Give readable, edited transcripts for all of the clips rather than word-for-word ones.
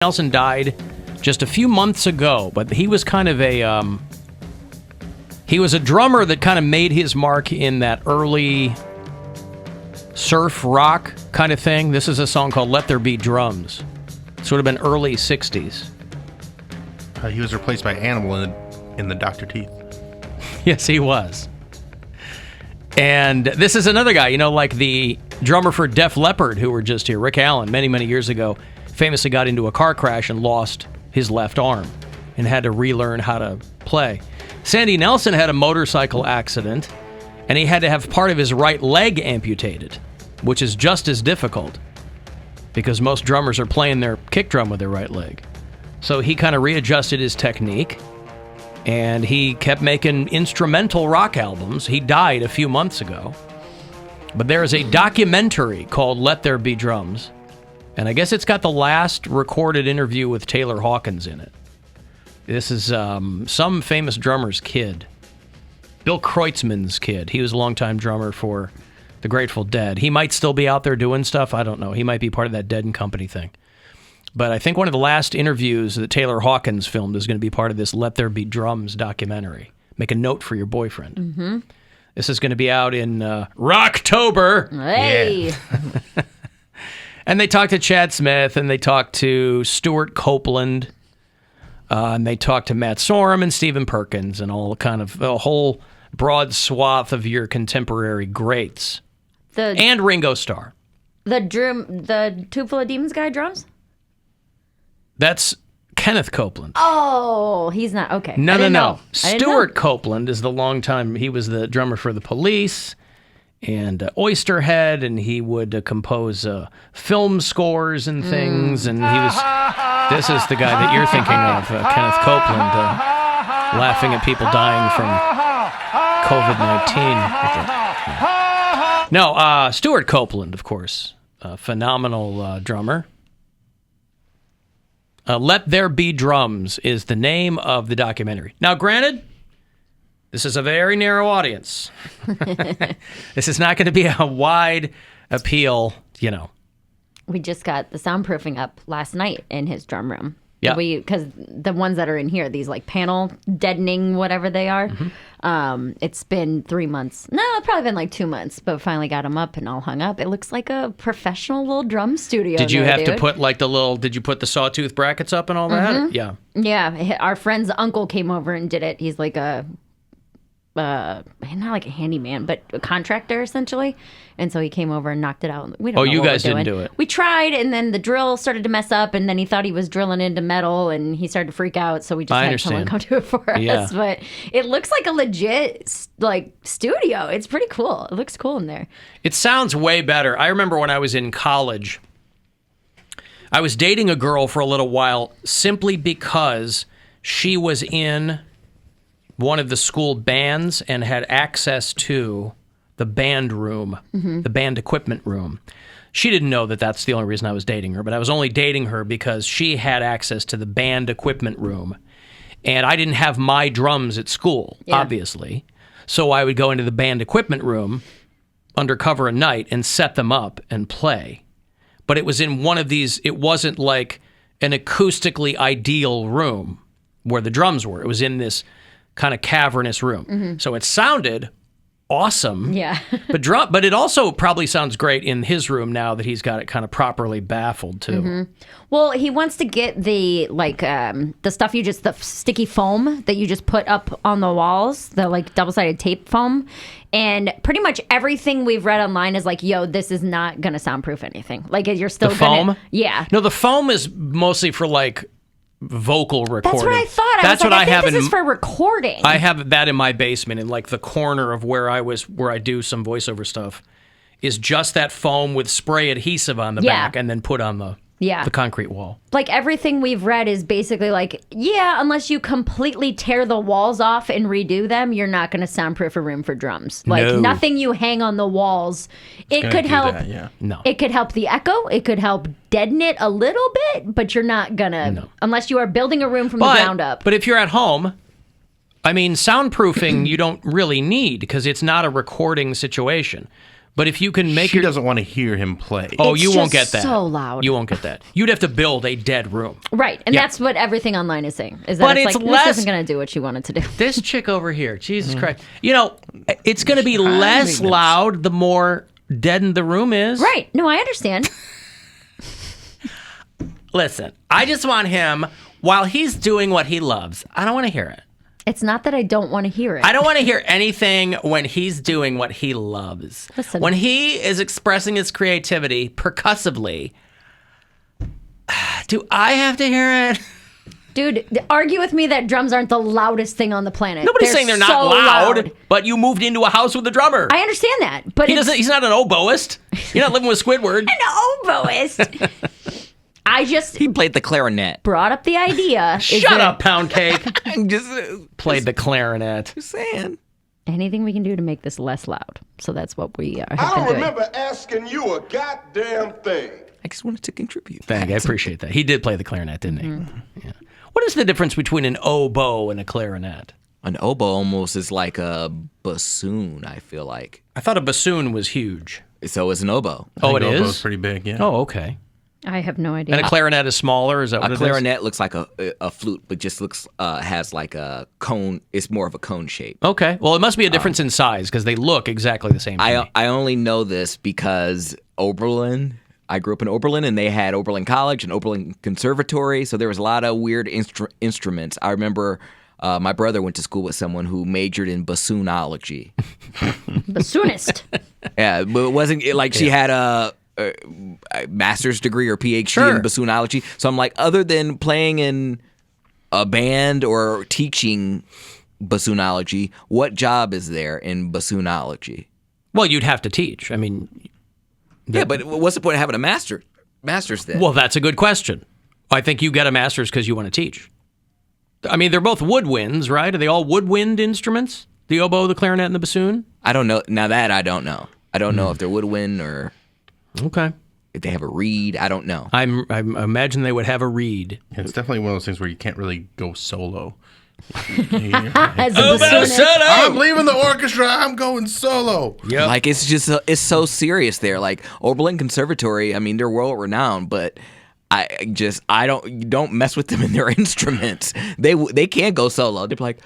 Nelson died just a few months ago, but he was kind of a he was a drummer that kind of made his mark in that early surf rock kind of thing. This is a song called Let There Be Drums. This would have been early 60s. He was replaced by Animal in the Dr. Teeth. Yes, he was. And this is another guy, like the drummer for Def Leppard who were just here, Rick Allen, many, many years ago, famously got into a car crash and lost his left arm and had to relearn how to play. Sandy Nelson had a motorcycle accident, and he had to have part of his right leg amputated, which is just as difficult because most drummers are playing their kick drum with their right leg. So he kind of readjusted his technique, and he kept making instrumental rock albums. He died a few months ago. But there is a documentary called Let There Be Drums, and I guess it's got the last recorded interview with Taylor Hawkins in it. This is some famous drummer's kid. Bill Kreutzmann's kid. He was a longtime drummer for the Grateful Dead. He might still be out there doing stuff. I don't know. He might be part of that Dead and Company thing. But I think one of the last interviews that Taylor Hawkins filmed is going to be part of this Let There Be Drums documentary. Make a note for your boyfriend. Mm-hmm. This is going to be out in Rocktober. Hey! Yeah. And they talked to Chad Smith, and they talked to Stuart Copeland, and they talked to Matt Sorum and Stephen Perkins, and all kind of a whole broad swath of your contemporary greats. And Ringo Starr. The Tube Full of Demons guy drums? That's Kenneth Copeland. Oh, he's not. Okay. No. Stuart Copeland is the longtime, he was the drummer for the Police and Oysterhead, and he would compose film scores and things, and this is the guy that you're thinking of, Kenneth Copeland, laughing at people dying from COVID-19. No, Stuart Copeland, of course, a phenomenal drummer. Let There Be Drums is the name of the documentary. Now, granted, this is a very narrow audience. This is not going to be a wide appeal, We just got the soundproofing up last night in his drum room. Yeah. Because the ones that are in here, these like panel deadening, whatever they are, it's been 3 months. No, it's probably been like 2 months, but finally got them up and all hung up. It looks like a professional little drum studio. Did you have to put did you put the sawtooth brackets up and all that? Mm-hmm. Yeah. Yeah. Our friend's uncle came over and did it. He's like not like a handyman, but a contractor essentially. And so he came over and knocked it out. We don't know you what guys we're didn't doing. do it. We tried, and then the drill started to mess up, and then he thought he was drilling into metal, and he started to freak out. So we just had someone come do it for us. But it looks like a legit studio. It's pretty cool. It looks cool in there. It sounds way better. I remember when I was in college, I was dating a girl for a little while simply because she was in one of the school bands and had access to the band room, the band equipment room. She didn't know that that's the only reason I was dating her, but I was only dating her because she had access to the band equipment room. And I didn't have my drums at school, obviously. So I would go into the band equipment room under cover of night and set them up and play. But it was in one of these, it wasn't like an acoustically ideal room where the drums were. It was in this kind of cavernous room. So it sounded awesome. Yeah. but it also probably sounds great in his room now that he's got it kind of properly baffled too. Well, he wants to get the the stuff the sticky foam that you just put up on the walls, the double-sided tape foam. And pretty much everything we've read online is like, yo, this is not going to soundproof anything. You're still the foam? Yeah. No, the foam is mostly for vocal recording. That's what I thought. I think this is for recording. I have that in my basement in the corner of where I do some voiceover stuff is just that foam with spray adhesive on the back and then put on the concrete wall. Everything we've read is basically unless you completely tear the walls off and redo them, you're not going to soundproof a room for drums. No. Nothing you hang on the walls. It could help. No. It could help the echo. It could help deaden it a little bit, but you're not going to, unless you are building a room from the ground up. But if you're at home, soundproofing you don't really need because it's not a recording situation. But if you can make She doesn't want to hear him play. Oh, It's you won't just get that. so loud. You won't get that. You'd have to build a dead room. Right, and Yeah. that's what everything online is saying. Is that But it's it's like, less- this isn't going to do what you want it to do. This chick over here, Jesus Christ. You know, it's going to be less loud the more deadened the room is. Right. No, I understand. Listen, I just want him, while he's doing what he loves, I don't want to hear it. It's not that I don't want to hear it. I don't want to hear anything when he's doing what he loves. Listen. When he is expressing his creativity percussively, do I have to hear it? Dude, argue with me that drums aren't the loudest thing on the planet. Nobody's saying they're not so loud, but you moved into a house with a drummer. I understand that, but He's not an oboist. You're not living with Squidward. an oboist. I just He played the clarinet. brought up the idea. is Shut that up, Poundcake. I'm just Played the clarinet. saying. Anything we can do to make this less loud. So that's what we have I been don't doing. remember asking you a goddamn thing. I just wanted to contribute. Thank you. I appreciate that. He did play the clarinet, didn't he? Mm-hmm. Yeah. What is the difference between an oboe and a clarinet? An oboe almost is like a bassoon, I feel like. I thought a bassoon was huge. So is an oboe. Oh, it Oboe's is? pretty big, yeah. Oh, okay. I have no idea. And a clarinet is smaller? Is that what A it is? clarinet looks like a flute, but just looks has like a cone. It's more of a cone shape. Okay. Well, it must be a difference in size because they look exactly the same to me. I only know this because Oberlin. I grew up in Oberlin, and they had Oberlin College and Oberlin Conservatory, so there was a lot of weird instruments. I remember my brother went to school with someone who majored in bassoonology. Bassoonist. Yeah, but it wasn't like she had a master's degree or PhD Sure. in bassoonology. So I'm like, other than playing in a band or teaching bassoonology, what job is there in bassoonology? Well, you'd have to teach. I mean, Yeah, but what's the point of having a master's then? well, that's a good question. I think you get a master's because you want to teach. I mean, they're both woodwinds, right? Are they all woodwind instruments? The oboe, the clarinet, and the bassoon? I don't know. Now that I don't know. I don't know if they're woodwind or Okay. if they have a reed. I don't know. I imagine they would have a reed. Yeah, it's definitely one of those things where you can't really go solo. As a bassoonist. I'm leaving the orchestra. I'm going solo. Yep. Like it's just it's so serious there. Like Oberlin Conservatory. I mean, they're world renowned, but I don't mess with them in their instruments. They can't go solo. They're like,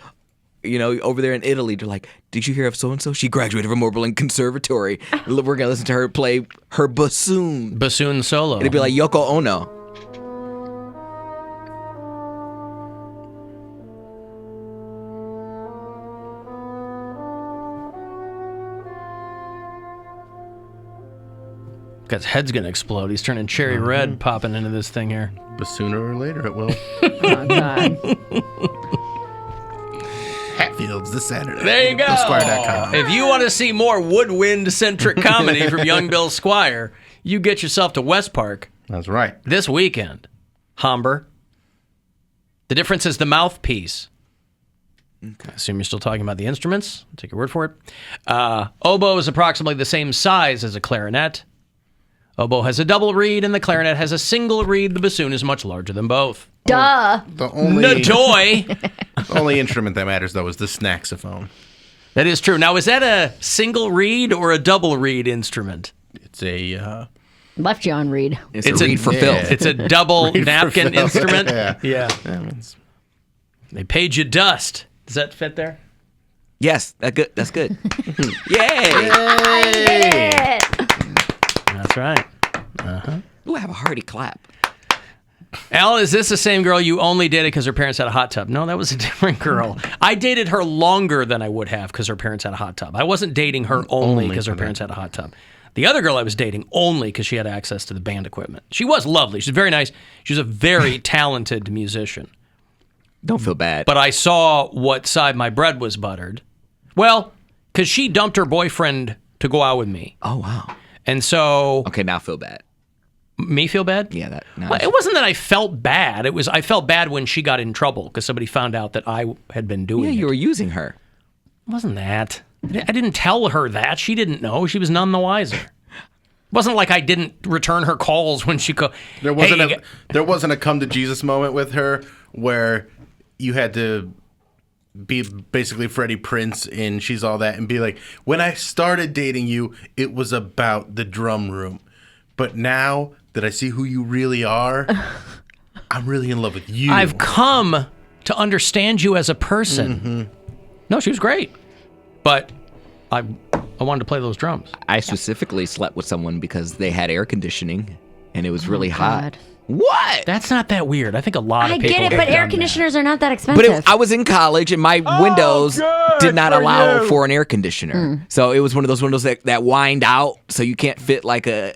you know, over there in Italy, they're like, did you hear of so and so? She graduated from Oberlin Conservatory. We're gonna listen to her play her bassoon. Bassoon solo. It'd be like Yoko Ono. Guy's head's going to explode. He's turning cherry red popping into this thing here. But sooner or later it will. Oh, God. Hatfields this Saturday. There you go. BillSquire.com. If you want to see more woodwind-centric comedy from young Bill Squire, you get yourself to West Park That's right. this weekend. Homber. The difference is the mouthpiece. Okay. I assume you're still talking about the instruments. I'll take your word for it. Oboe is approximately the same size as a clarinet. Oboe has a double reed, and the clarinet has a single reed. The bassoon is much larger than both. Duh. The only, Toy. the only instrument that matters, though, is the snaxophone. That is true. Now, is that a single reed or a double reed instrument? It's a... Left John Reed. It's a reed for filth. It's a double napkin Phil. instrument. Yeah. Yeah. They paid you dust. Does that fit there? Yes, that's good. Yay! Yeah. That's right. Ooh, I have a hearty clap. Al, is this the same girl you only dated because her parents had a hot tub? No, that was a different girl. I dated her longer than I would have because her parents had a hot tub. I wasn't dating her only because her parents had a hot tub. The other girl I was dating only because she had access to the band equipment. She was lovely. She was very nice. She was a very talented musician. Don't feel bad. But I saw what side my bread was buttered. Well, because she dumped her boyfriend to go out with me. Oh wow. And so, Okay, now I feel bad. me feel bad? Yeah, that. No, Well, it wasn't that I felt bad. It was I felt bad when she got in trouble because somebody found out that I had been doing yeah, it. you were using her. It wasn't that. I didn't tell her that. She didn't know. She was none the wiser. It wasn't like I didn't return her calls when she There wasn't a come to Jesus moment with her where you had to be basically Freddie Prinze in She's All That and be like, when I started dating you, it was about the drum room. But now that I see who you really are, I'm really in love with you. I've come to understand you as a person. Mm-hmm. No, she was great. But I wanted to play those drums. I specifically slept with someone because they had air conditioning and it was really hot. God. What? That's not that weird. I think a lot I of people get it, have but air done conditioners are not that expensive. But I was in college and my windows did not allow for an air conditioner. So it was one of those windows that wind out so you can't fit like a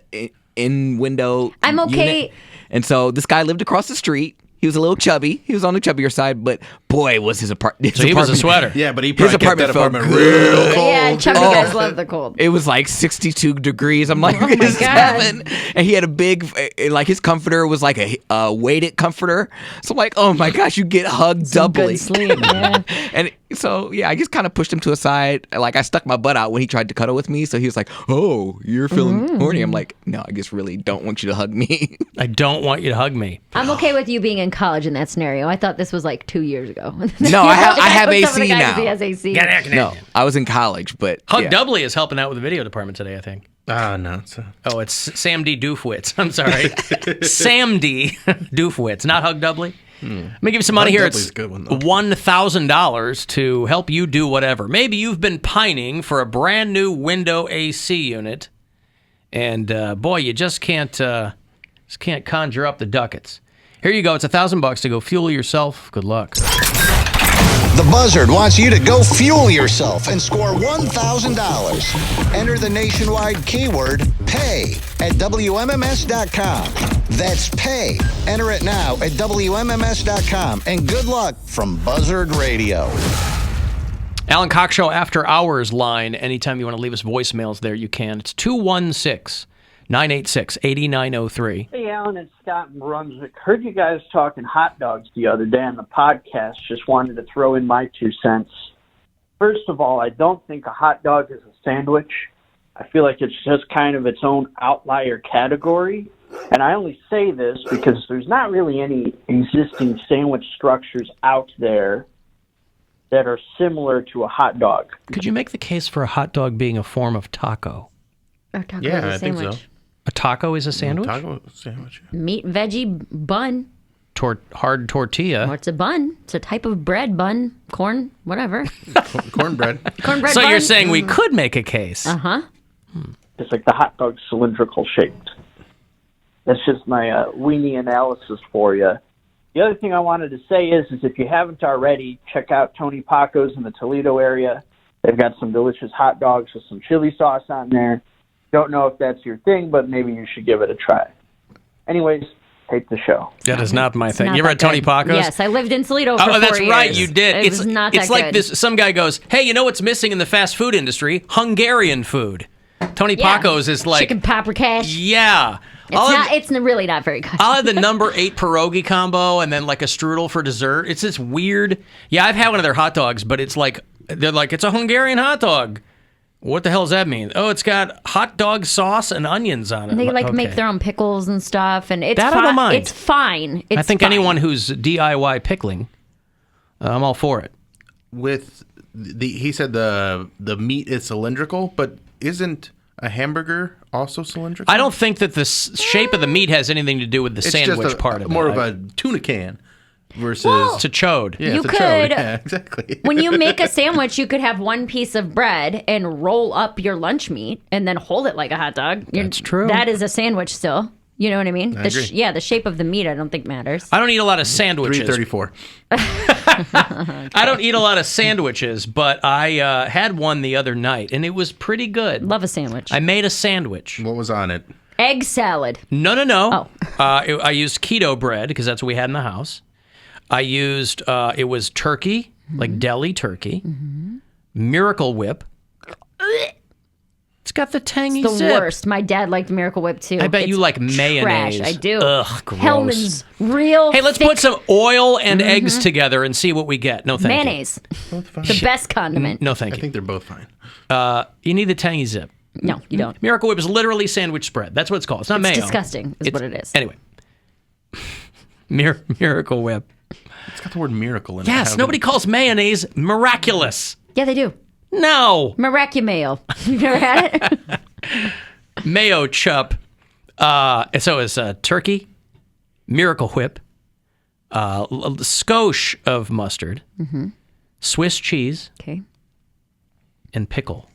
in window I'm okay. unit. And so this guy lived across the street. He was a little chubby. He was on the chubbier side, but boy, was his apartment. So he was a sweater. Yeah, but he probably kept that felt apartment real cold. Yeah, chubby guys love the cold. It was like 62 degrees. I'm like, Oh my this is God. heaven. And he had a big, like his comforter was like a weighted comforter. So I'm like, oh my gosh, you get hugged doubly. Good sleep, yeah. And so, yeah, I just kind of pushed him to a side. Like I stuck my butt out when he tried to cuddle with me. So he was like, oh, you're feeling horny. I'm like, no, I just really don't want you to hug me. I don't want you to hug me. I'm okay with you being in college in that scenario. I thought this was like 2 years ago. No, I have Some of the AC guys now. with the SAC. No, I was in college, but Hug yeah. Doubly is helping out with the video department today, I think. No. Oh, it's Sam D. Doofwitz. I'm sorry. Sam D. Doofwitz, not Hug Doubly. Let me give you some money Hug here. Doubly's It's a good one, though. $1,000 to help you do whatever. Maybe you've been pining for a brand new window AC unit, and boy, you just can't conjure up the ducats. Here you go. It's $1,000 to go fuel yourself. Good luck. The Buzzard wants you to go fuel yourself and score $1,000. Enter the nationwide keyword PAY at WMMS.com. That's PAY. Enter it now at WMMS.com. And good luck from Buzzard Radio. Alan Cox Show After Hours line. Anytime you want to leave us voicemails there, you can. It's 216-986-8903. Hey, Alan, it's Scott in Brunswick. Heard you guys talking hot dogs the other day on the podcast. Just wanted to throw in my 2 cents. First of all, I don't think a hot dog is a sandwich. I feel like it's just kind of its own outlier category. And I only say this because there's not really any existing sandwich structures out there that are similar to a hot dog. Could you make the case for a hot dog being a form of taco? Or taco Yeah, is a I think sandwich. so. A taco is a sandwich? Taco sandwich. Meat, veggie, bun. Hard tortilla. Or it's a bun. It's a type of bread bun. Corn, whatever. Cornbread. Cornbread So bun. you're saying we could make a case. Uh-huh. It's like the hot dog cylindrical shaped. That's just my weenie analysis for you. The other thing I wanted to say is if you haven't already, check out Tony Paco's in the Toledo area. They've got some delicious hot dogs with some chili sauce on there. Don't know if that's your thing, but maybe you should give it a try. Anyways, tape the show. That is not my thing. Not You ever that had Tony good. Paco's? Yes, I lived in Toledo for 4 Oh, that's years. right, you did. It was not that it's like good. this. Some guy goes, "Hey, you know what's missing in the fast food industry? Hungarian food." Tony Yeah. Paco's is like, chicken paprikash. yeah. It's really not very good. I'll have the number 8 pierogi combo and then like a strudel for dessert. It's this weird. Yeah, I've had one of their hot dogs, but it's like they're like it's a Hungarian hot dog. What the hell does that mean? Oh, it's got hot dog sauce and onions on it. And they like Okay. make their own pickles and stuff, and it's That I don't mind. It's fine. It's I think fine. anyone who's DIY pickling, I'm all for it. With he said the meat is cylindrical, but isn't a hamburger also cylindrical? I don't think that the shape of the meat has anything to do with the It's sandwich just part of it. more of a tuna can versus It's a chode. yeah, You it's a could- chode. Yeah, exactly. When you make a sandwich, you could have one piece of bread and roll up your lunch meat and then hold it like a hot dog. That's true. That is a sandwich still. You know what I mean? I agree. The shape of the meat I don't think matters. I don't eat a lot of sandwiches. 334. I don't eat a lot of sandwiches, but I had one the other night, and it was pretty good. Love a sandwich. I made a sandwich. What was on it? Egg salad. No. Oh. I used keto bread because that's what we had in the house. I used, it was turkey, like deli turkey, Miracle Whip. It's got the tangy The zip. worst. My dad liked Miracle Whip too. I bet you It's like mayonnaise. Trash. I do. Ugh, gross. Hellman's real. Hey, let's thick put some oil and eggs together and see what we get. No, thank mayonnaise. Both fine. The best condiment. you. No, thank I you. think they're both fine. You need the tangy zip. No, you don't. Miracle Whip is literally sandwich spread. That's what it's called. It's not mayo. Disgusting is what it is. Anyway, Miracle Whip. It's got the word miracle in it. Yes, nobody calls mayonnaise miraculous. Yeah, they do. No. Miracumayo. You've never had it? Mayo chup. So it's turkey, Miracle Whip, skosh of mustard, Swiss cheese, Okay. and pickle.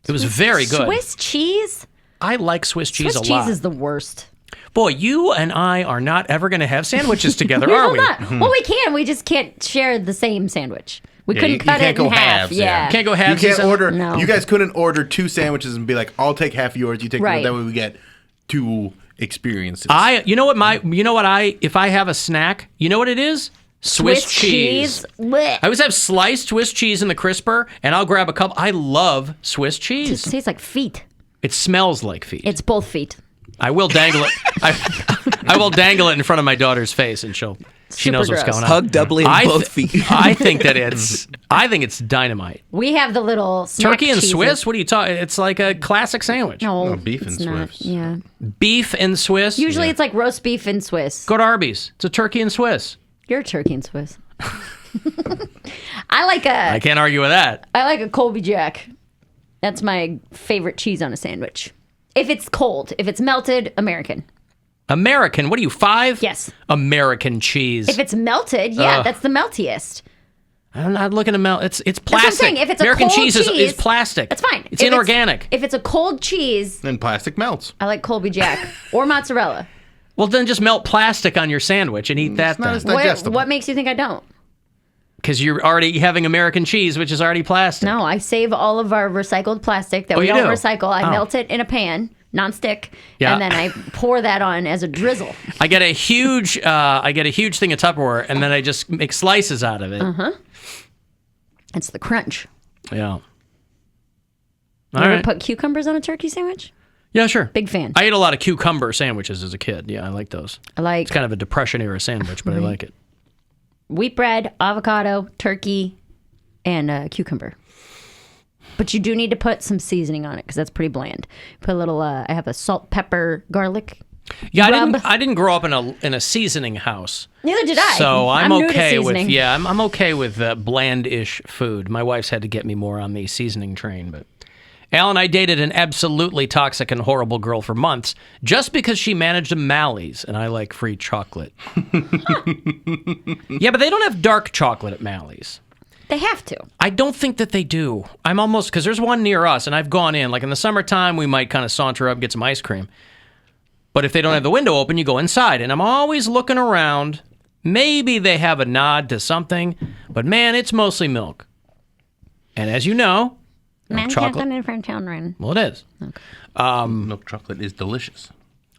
It was very good. Swiss cheese? I like Swiss cheese Swiss a lot. cheese is the worst. Boy, you and I are not ever going to have sandwiches together, are Well, we? not. Well, we can. We just can't share the same sandwich. We couldn't you cut can't it in go half. halves, Yeah. Can't go You halves. can't order. No. You guys couldn't order 2 sandwiches and be like, "I'll take half yours. You take Right. that way we get 2 experiences." If I have a snack, you know what it is? Swiss cheese. Blech. I always have sliced Swiss cheese in the crisper, and I'll grab a couple. I love Swiss It cheese. tastes like feet. It smells like feet. It's both feet. I will dangle it. I will dangle it in front of my daughter's face, and she knows what's gross. going on. Hug doubly in both feet. I think it's dynamite. We have the little snack Turkey and cheeses. Swiss. What are you talking? It's like a classic sandwich. No, beef and it's not. Swiss. Yeah. Beef and Swiss. Usually it's like roast beef and Swiss. Go to Arby's. It's a turkey and Swiss. You're turkey and Swiss. I like I can't argue with that. a Colby Jack. That's my favorite cheese on a sandwich. If it's cold, if it's melted, American. American. What are you, 5? Yes. American cheese. If it's melted, yeah, Ugh. that's the meltiest. I'm not looking to melt. It's That's plastic. what I'm saying. If it's American a cold cheese is plastic. That's fine. It's If inorganic. If it's a cold cheese, And plastic melts. I like Colby Jack or mozzarella. Well, then just melt plastic on your sandwich and eat that not as then. digestible. What makes you think I don't? Because you're already having American cheese, which is already plastic. No, I save all of our recycled plastic that Oh, we you don't do? recycle. I Oh. melt it in a pan, nonstick, Yeah. and then I pour that on as a drizzle. I get a huge thing of Tupperware, and then I just make slices out of it. It's the crunch. Yeah. All You ever right. put cucumbers on a turkey sandwich? Yeah, sure. Big fan. I ate a lot of cucumber sandwiches as a kid. Yeah, I like those. I like It's kind of a Depression era sandwich, but I like it. wheat bread, avocado, turkey, and cucumber. But you do need to put some seasoning on it because that's pretty bland. Put a little. I have a salt, pepper, garlic. Yeah, Rub. I didn't grow up in a seasoning house. Neither did I. So I'm new to okay with seasoning. I'm okay with bland-ish food. My wife's had to get me more on the seasoning train, but Alan, I dated an absolutely toxic and horrible girl for months just because she managed a Mally's and I like free chocolate. Yeah, but they don't have dark chocolate at Mally's. They have to. I don't think that they do. I'm almost, because there's one near us and I've gone in. Like in the summertime, we might kind of saunter up, get some ice cream. But if they don't have the window open, you go inside. And I'm always looking around. Maybe they have a nod to something, but man, it's mostly milk. And as you know, milk chocolate. for children. Well, it is. Milk chocolate is delicious.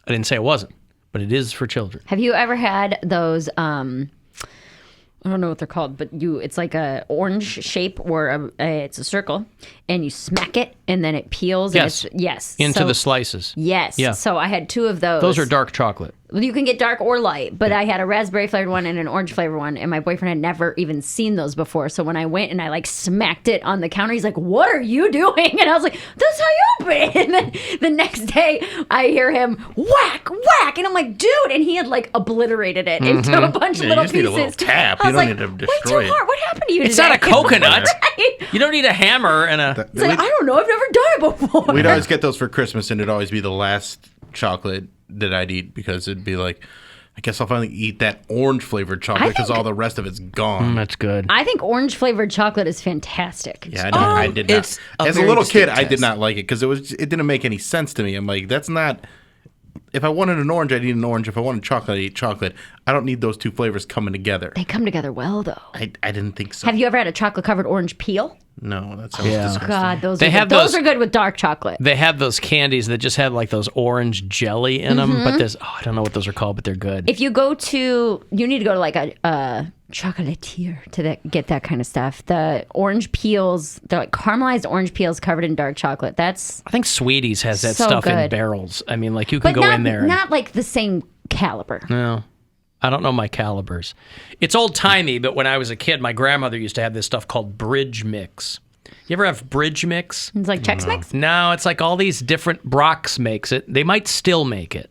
I didn't say it wasn't, but it is for children. Have you ever had those? I don't know what they're called, but it's like a orange shape or it's a circle, and you smack it, and then it peels. Yes. And yes. Into So- the slices. Yes. Yeah. So I had 2 of those. Those are dark chocolate. You can get dark or light, but I had a raspberry flavored one and an orange flavored one, and my boyfriend had never even seen those before. So when I went and I like smacked it on the counter, he's like, "What are you doing?" And I was like, "That's how you open it." And then the next day, I hear him whack, whack, and I'm like, "Dude!" And he had like obliterated it into a bunch of Yeah, you little just need pieces. a little tap. I You was don't like, need to "Way destroy too it." hard. What happened to you? It's today? not a coconut. Right? You don't need a hammer and a... It's like, I don't know. I've never done it before. We'd always get those for Christmas, and it'd always be the last chocolate that I'd eat because it'd be like, I guess I'll finally eat that orange flavored chocolate because all the rest of it's gone. That's good. I think orange flavored chocolate is fantastic. Yeah, I did not. it's a As a very little kid, distinct I did taste. not like it because it didn't make any sense to me. I'm like, that's not. If I wanted an orange, I'd eat an orange. If I wanted chocolate, I'd eat chocolate. I don't need those 2 flavors coming together. They come together well, though. I didn't think so. Have you ever had a chocolate covered orange peel? No, that sounds Yeah. disgusting. God, those They are have good. Those those- are good with dark chocolate. They have those candies that just have like those orange jelly in them, Mm-hmm. but there's, I don't know what those are called, but they're good. If you need to go to like a chocolatier to get that kind of stuff. The orange peels, the like caramelized orange peels covered in dark chocolate. That's I think Sweeties has that So stuff in good. barrels. I mean, like you can but go not, in there. And, not like the same caliber. no, I don't know my calibers. It's old timey, but when I was a kid, my grandmother used to have this stuff called bridge mix. You ever have bridge mix? It's like Chex Mix. No, it's like all these different Brock's makes it. They might still make it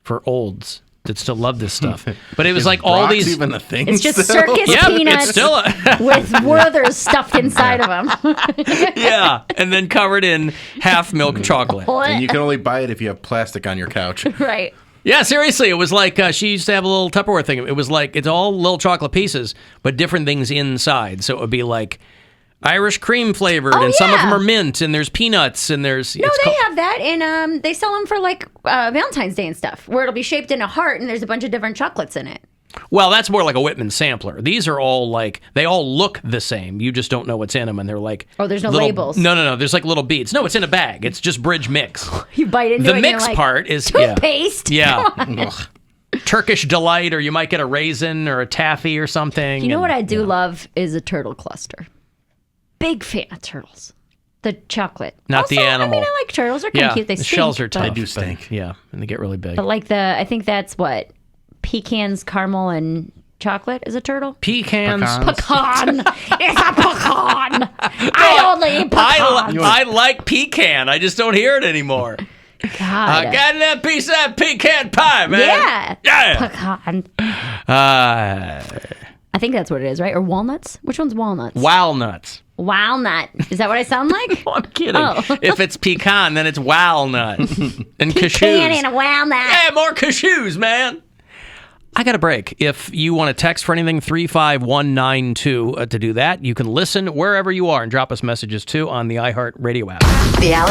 for olds. that still love this stuff. But it was Is like all Brock's these. even a thing. It's just still? circus Yeah, peanuts it's still with Werther's stuffed inside of them. yeah, and then covered in half milk chocolate. And you can only buy it if you have plastic on your couch. Right. Yeah, seriously, it was like she used to have a little Tupperware thing. It was like it's all little chocolate pieces, but different things inside. So it would be like Irish cream flavored, and some of yeah. them are mint, and there's peanuts, and there's No, they have that, and they sell them for like Valentine's Day and stuff, where it'll be shaped in a heart, and there's a bunch of different chocolates in it. Well, that's more like a Whitman sampler. These are all like they all look the same. You just don't know what's in them, and they're like There's no little, labels. No. There's like little beads. No, it's in a bag. It's just bridge mix. You bite into The it, and mix you're like, part is toothpaste. Yeah. Come on. Ugh. Turkish delight, or you might get a raisin or a taffy or something. You know what I do love is a turtle cluster. Big fan of turtles. The chocolate. Not also, the animal. I mean, I like turtles. They're kind of cute. They the stink, shells are but- tough. They do but- stink. Yeah, and they get really big. But like I think that's what pecans, caramel, and chocolate is a turtle. Pecans. Pecan. It's a pecan. I only eat pecans. I like pecan. I just don't hear it anymore. God. Got that piece of that pecan pie, man. Yeah. Yeah. Pecan. Uh, I think that's what it is, right? Or walnuts? Which one's walnuts? walnuts. Walnut. Is that what I sound like? I'm kidding. Oh. If it's pecan, then it's walnut. And cashews. Pecan and a walnut. Yeah, more cashews, man. I got a break. If you want to text for anything, 35192 to do that. You can listen wherever you are and drop us messages too on the iHeart Radio app. The Alan